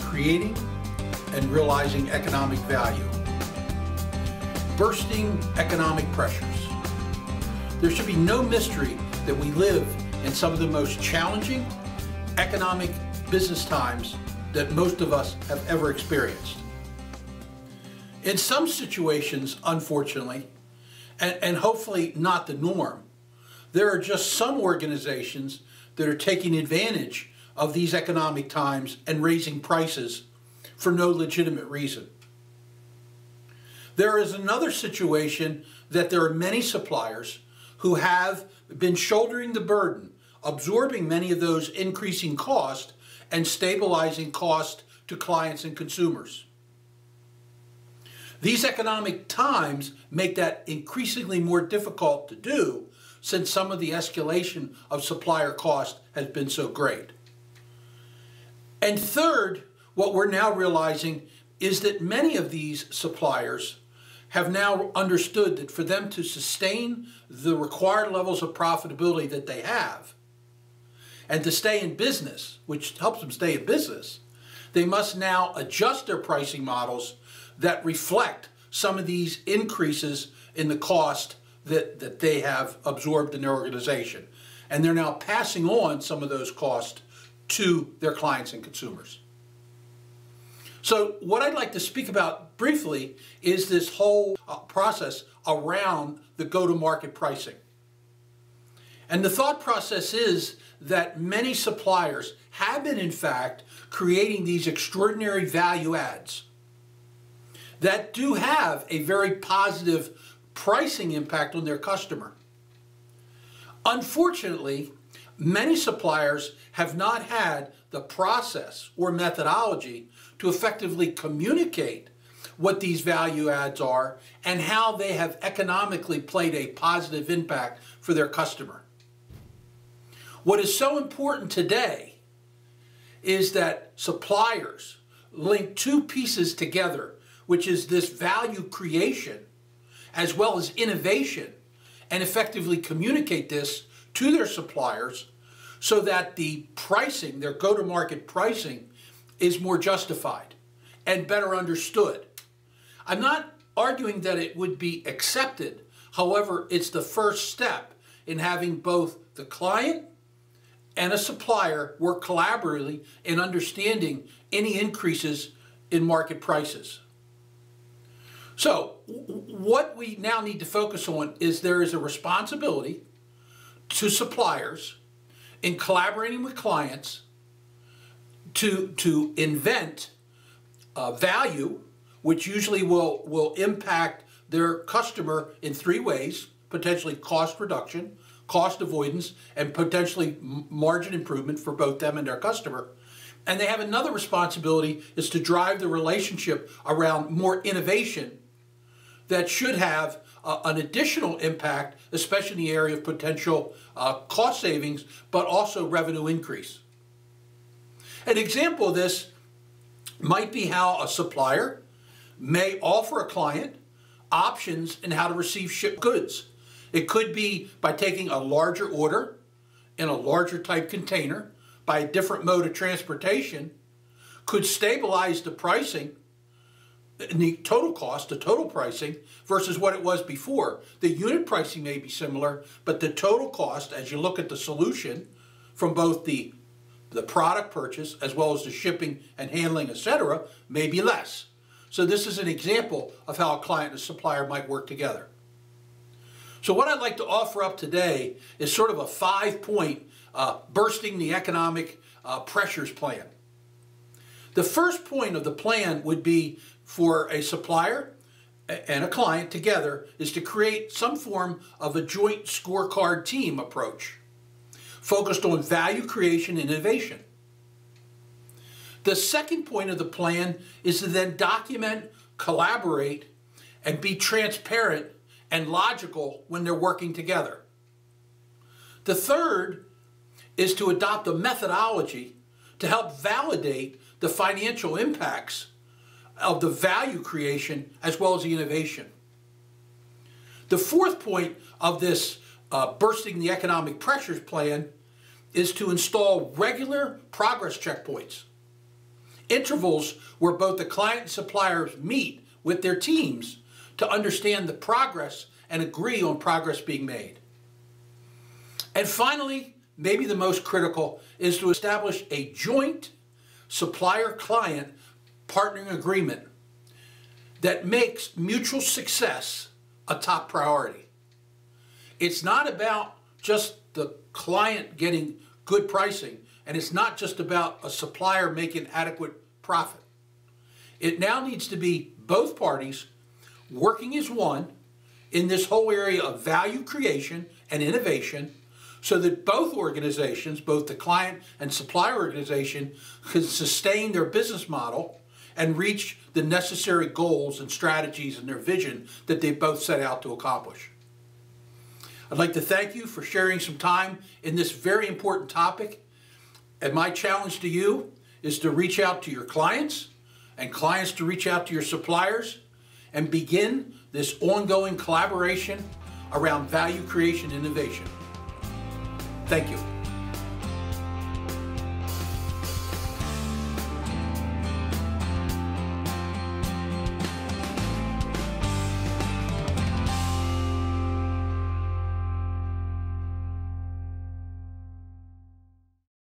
creating and realizing economic value. Bursting economic pressures. There should be no mystery that we live in some of the most challenging economic business times that most of us have ever experienced. In some situations, unfortunately, and hopefully not the norm, there are just some organizations that are taking advantage of these economic times and raising prices for no legitimate reason. There is another situation that there are many suppliers who have been shouldering the burden, absorbing many of those increasing costs and stabilizing cost to clients and consumers. These economic times make that increasingly more difficult to do since some of the escalation of supplier cost has been so great. And third, what we're now realizing is that many of these suppliers have now understood that for them to sustain the required levels of profitability that they have and to stay in business, which helps them stay in business, they must now adjust their pricing models that reflect some of these increases in the cost that they have absorbed in their organization. And they're now passing on some of those costs to their clients and consumers. So what I'd like to speak about briefly is this whole process around the go-to-market pricing. And the thought process is that many suppliers have been, in fact, creating these extraordinary value adds that do have a very positive pricing impact on their customer. Unfortunately, many suppliers have not had the process or methodology to effectively communicate what these value adds are and how they have economically played a positive impact for their customer. What is so important today is that suppliers link two pieces together, which is this value creation as well as innovation, and effectively communicate this to their suppliers so that the pricing, their go-to-market pricing, is more justified and better understood. I'm not arguing that it would be accepted. However, it's the first step in having both the client and a supplier work collaboratively in understanding any increases in market prices. So what we now need to focus on is there is a responsibility to suppliers in collaborating with clients to invent value, which usually will impact their customer in three ways: potentially cost reduction, cost avoidance, and potentially margin improvement for both them and their customer. And they have another responsibility is to drive the relationship around more innovation that should have an additional impact, especially in the area of potential cost savings, but also revenue increase. An example of this might be how a supplier may offer a client options in how to receive shipped goods. It could be by taking a larger order in a larger type container by a different mode of transportation, could stabilize the pricing, the total cost, the total pricing, versus what it was before. The unit pricing may be similar, but the total cost, as you look at the solution from both the product purchase as well as the shipping and handling, etc., may be less. So this is an example of how a client and a supplier might work together. So what I'd like to offer up today is sort of a 5-point bursting the economic pressures plan. The first point of the plan would be for a supplier and a client together is to create some form of a joint scorecard team approach focused on value creation and innovation. The second point of the plan is to then document, collaborate, and be transparent and logical when they're working together. The third is to adopt a methodology to help validate the financial impacts of the value creation as well as the innovation. The fourth point of this bursting the economic pressures plan is to install regular progress checkpoints intervals where both the client and suppliers meet with their teams to understand the progress and agree on progress being made. And finally, maybe the most critical, is to establish a joint supplier-client partnering agreement that makes mutual success a top priority. It's not about just the client getting good pricing, and it's not just about a supplier making adequate profit. It now needs to be both parties working as one in this whole area of value creation and innovation, so that both organizations, both the client and supplier organization, can sustain their business model and reach the necessary goals and strategies and their vision that they both set out to accomplish. I'd like to thank you for sharing some time in this very important topic. And my challenge to you is to reach out to your clients and clients to reach out to your suppliers and begin this ongoing collaboration around value creation and innovation. Thank you.